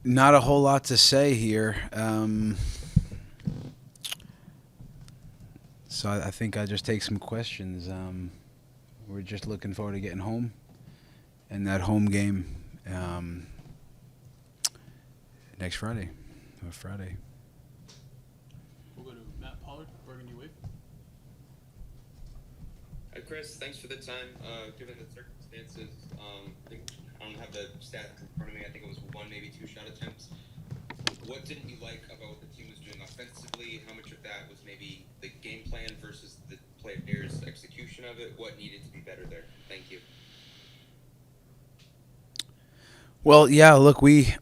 Not a whole lot to say here. So I think I'll just take some questions. We're just looking forward to getting home and that home game um, next Friday. Or Friday. We'll go to Matt Pollard, Burgundy Wave. Hi, Chris. Thanks for the time. Given the circumstances, I don't have the stats in front of me. I think it was one, maybe two shot attempts. What didn't you like about what the team was doing offensively? How much of that was maybe the game plan versus the players' execution of it? What needed to be better there? Thank you. Well, yeah. Look, we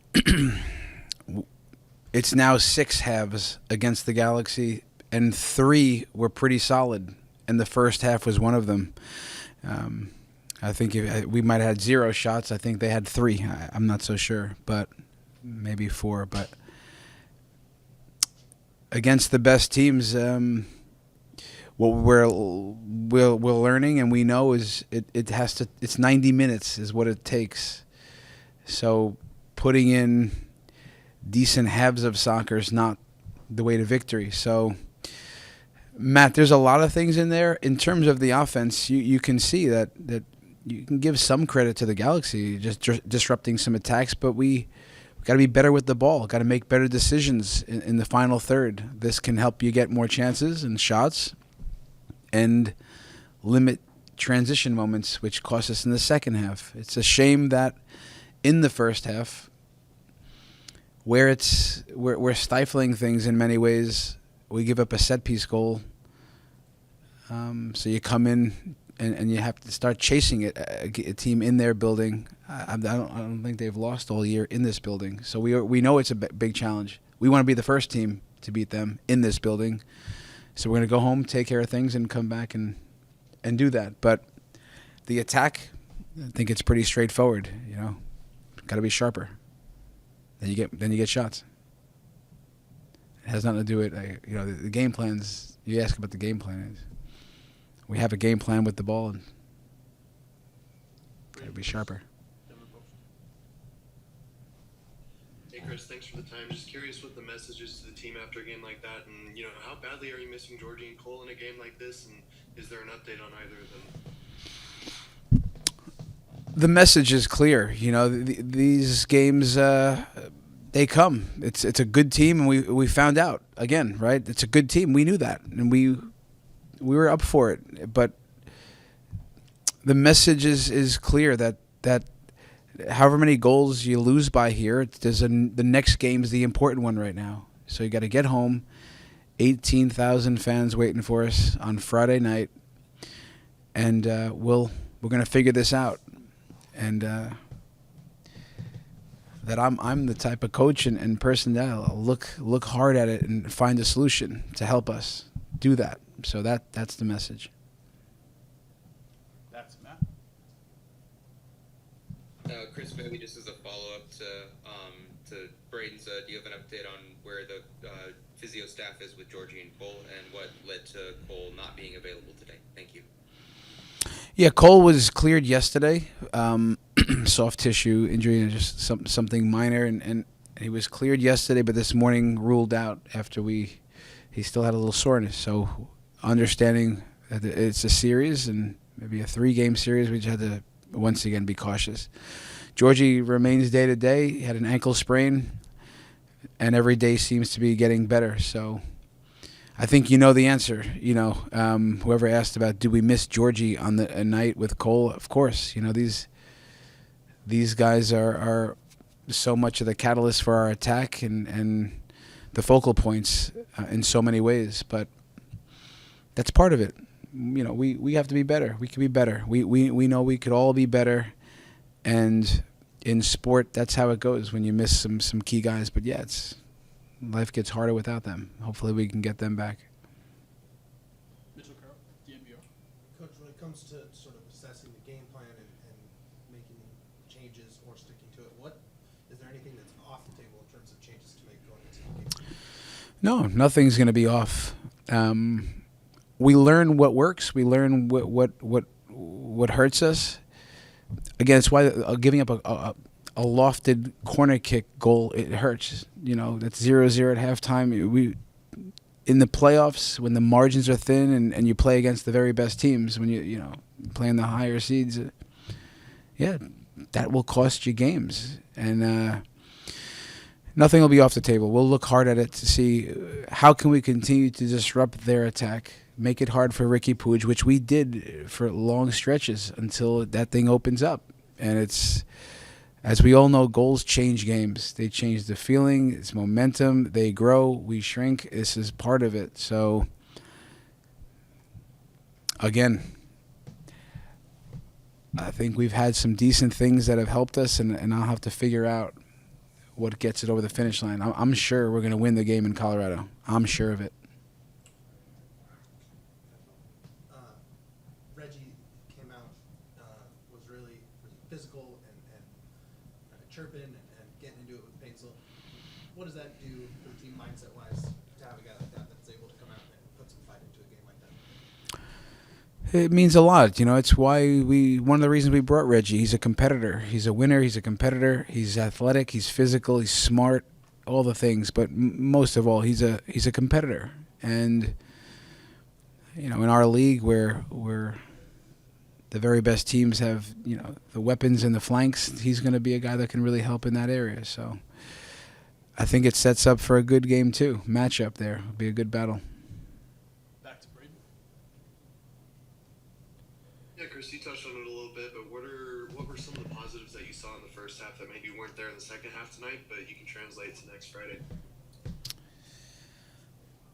it's now 6 halves against the Galaxy, and 3 were pretty solid, and the first half was one of them. Um, I think we might have had 0 shots. I think they had 3. I'm not so sure, but maybe 4. But against the best teams, what we're learning and we know is it has to. It's 90 minutes is what it takes. So putting in decent halves of soccer is not the way to victory. So, Matt, there's a lot of things in there. In terms of the offense, you can see that you can give some credit to the Galaxy, just disrupting some attacks, but we got to be better with the ball, got to make better decisions in the final third. This can help you get more chances and shots and limit transition moments, which cost us in the second half. It's a shame that in the first half, where we're stifling things in many ways, we give up a set piece goal. So you come in and you have to start chasing it. A team in their building. I don't think they've lost all year in this building. So we know it's a big challenge. We want to be the first team to beat them in this building. So we're going to go home, take care of things, and come back and do that. But the attack, I think it's pretty straightforward. Got to be sharper. Then you get shots. It has nothing to do with the game plans. You ask about the game plan. We have a game plan with the ball, and got to be sharper. Hey Chris, thanks for the time. Just curious what the message is to the team after a game like that, and how badly are you missing Georgie and Cole in a game like this, and is there an update on either of them? The message is clear. These games they come. It's a good team, and we found out again, right? It's a good team. We knew that, and we were up for it. But the message is clear that however many goals you lose by here, the next game is the important one right now. So you got to get home. 18,000 fans waiting for us on Friday night, and we're going to figure this out. And that I'm the type of coach and person that'll look hard at it and find a solution to help us do that. So that's the message. That's Matt. Chris, maybe just as a follow-up to Braden's, do you have an update on where the physio staff is with Georgie and Cole and what led to Cole not being available today? Thank you. Yeah, Cole was cleared yesterday. Soft tissue injury, just something minor, and he was cleared yesterday, but this morning ruled out after he still had a little soreness. So understanding that it's a series and maybe a 3-game series, we just had to once again be cautious. Georgie remains day to day. He had an ankle sprain, and every day seems to be getting better. So I think you know the answer. Whoever asked about do we miss Georgie on a night with Cole, of course. These guys are so much of the catalyst for our attack and the focal points in so many ways. But that's part of it. We have to be better. We can be better. We know we could all be better. And in sport, that's how it goes when you miss some key guys. But yeah, life gets harder without them. Hopefully we can get them back. Mitchell Carroll, DNVR. Coach, when it comes to sort of assessing the game plan and making changes or sticking to it, is there anything that's off the table in terms of changes to make going into the game? No, nothing's going to be off. We learn what works. We learn what hurts us. Again, it's why giving up a a lofted corner kick goal, it hurts. That's 0-0 at halftime. In the playoffs, when the margins are thin and you play against the very best teams, when you playing the higher seeds, that will cost you games. And nothing will be off the table. We'll look hard at it to see how can we continue to disrupt their attack, make it hard for Ricky Puig, which we did for long stretches until that thing opens up. And it's, as we all know, goals change games. They change the feeling, it's momentum, they grow, we shrink. This is part of it. So, again, I think we've had some decent things that have helped us, and I'll have to figure out what gets it over the finish line. I'm sure we're going to win the game in Colorado. I'm sure of it. Reggie came out, was really physical and chirping and getting into it with Paintsel. What does that do for the team mindset-wise to have a guy like that that's able to come out and put some fight into a game like that? It means a lot. It's why one of the reasons we brought Reggie. He's a competitor. He's a winner. He's a competitor. He's athletic. He's physical. He's smart. All the things. But most of all, he's a competitor. And, in our league where the very best teams have, the weapons and the flanks, he's going to be a guy that can really help in that area. So I think it sets up for a good game, too. Matchup there. It'll be a good battle. Back to Braden. Yeah, Chris, you touched on it a little bit, but what were some of the positives that you saw in the first half that maybe weren't there in the second half tonight, but you can translate to next Friday?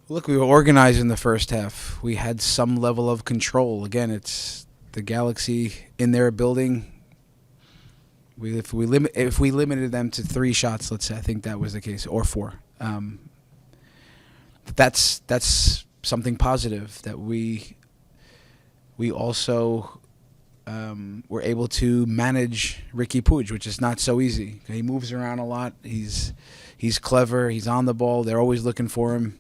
Look, we were organized in the first half. We had some level of control. Again, it's the Galaxy in their building. If we limited them to 3 shots, let's say, I think that was the case, or 4. That's something positive that we also were able to manage Ricky Puig, which is not so easy. He moves around a lot. He's clever. He's on the ball. They're always looking for him.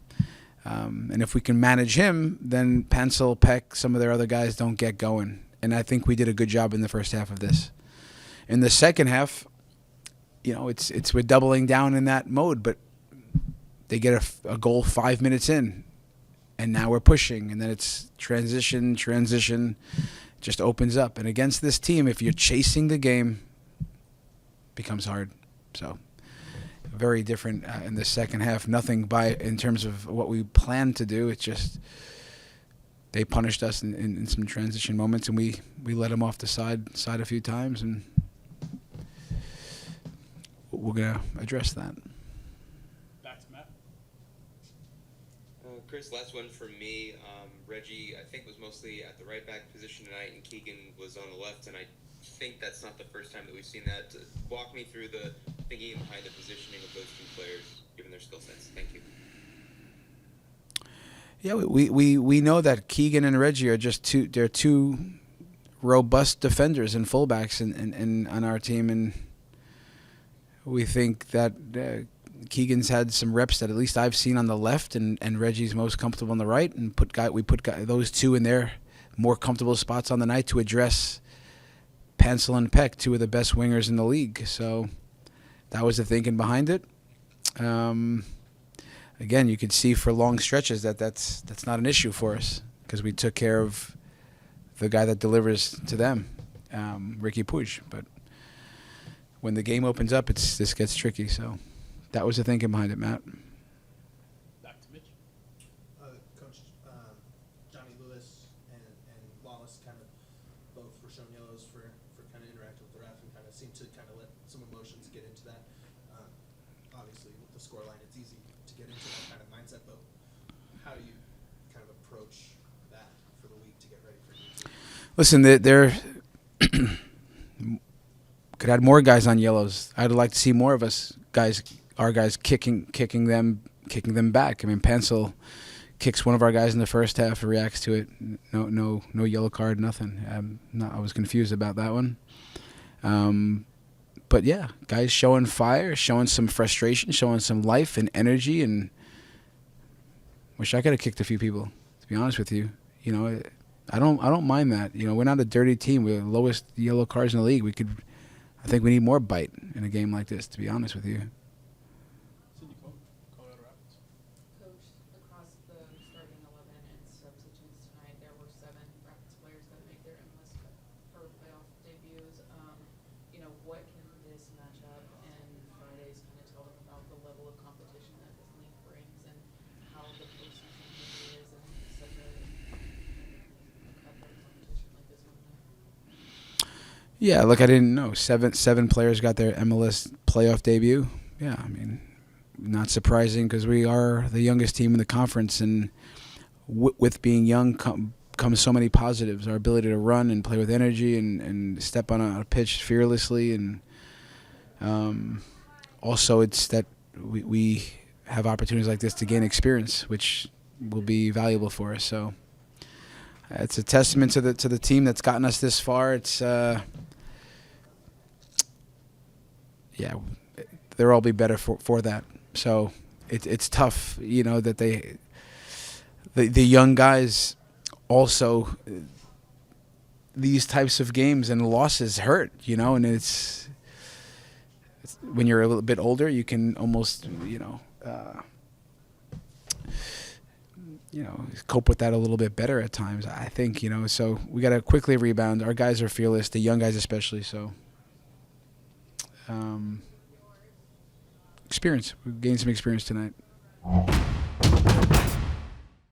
And if we can manage him, then Paintsel, Peck, some of their other guys don't get going. And I think we did a good job in the first half of this. In the second half, we're doubling down in that mode, but they get a goal 5 minutes in, and now we're pushing, and then it's transition, just opens up. And against this team, if you're chasing the game, it becomes hard. So very different in the second half. Nothing in terms of what we planned to do. It's just they punished us in some transition moments, and we let them off the side a few times, and we're going to address that. Back to Matt. Chris, last one for me. Reggie, I think, was mostly at the right back position tonight, and Keegan was on the left, and I think that's not the first time that we've seen that. Walk me through the thinking behind the positioning of those 2 players, given their skill sets. Thank you. Yeah, we know that Keegan and Reggie are just two robust defenders and fullbacks in on our team, and we think that Keegan's had some reps that at least I've seen on the left, and Reggie's most comfortable on the right, and we put those 2 in their more comfortable spots on the night to address Paintsel and Peck, 2 of the best wingers in the league. So that was the thinking behind it. Again, you could see for long stretches that's not an issue for us because we took care of the guy that delivers to them, Ricky Puig. But when the game opens up, this gets tricky. So that was the thinking behind it, Matt. Back to Mitch. Coach, Johnny Lewis and Wallace kind of both were shown yellows for kind of interacting with the ref and kind of seemed to kind of let some emotions get into that. Obviously, with the scoreline, it's easy to get into that kind of mindset, but how do you kind of approach that for the week to get ready for you? Listen, they're could add more guys on yellows. I'd like to see more of our guys kicking them back. I mean, Paintsel kicks one of our guys in the first half, reacts to it. No yellow card, nothing. I was confused about that one. But yeah, guys showing fire, showing some frustration, showing some life and energy, and wish I could have kicked a few people. To be honest with you, I don't mind that. We're not a dirty team. We're the lowest yellow cards in the league. I think we need more bite in a game like this, to be honest with you. Cindy Cole, Colorado Rapids. Coach, across the starting 11 and substitutes tonight, there were 7 Rapids players that make their MLS or playoff debuts. What can this matchup and Fridays kind of tell them about the level of competition that this league brings and how the postseason really is and such a cutthroat competition like this one? Yeah, look, I didn't know. Seven players got their MLS playoff debut. Yeah, I mean, not surprising because we are the youngest team in the conference, and with being young comes so many positives. Our ability to run and play with energy and step on a pitch fearlessly, and also it's that we have opportunities like this to gain experience, which will be valuable for us. So it's a testament to the team that's gotten us this far. It's yeah, they'll all be better for that. So it's tough, that the young guys also, these types of games and losses hurt, and it's when you're a little bit older, you can almost, cope with that a little bit better at times, I think, so we got to quickly rebound. Our guys are fearless, the young guys especially, so experience. We gained some experience tonight.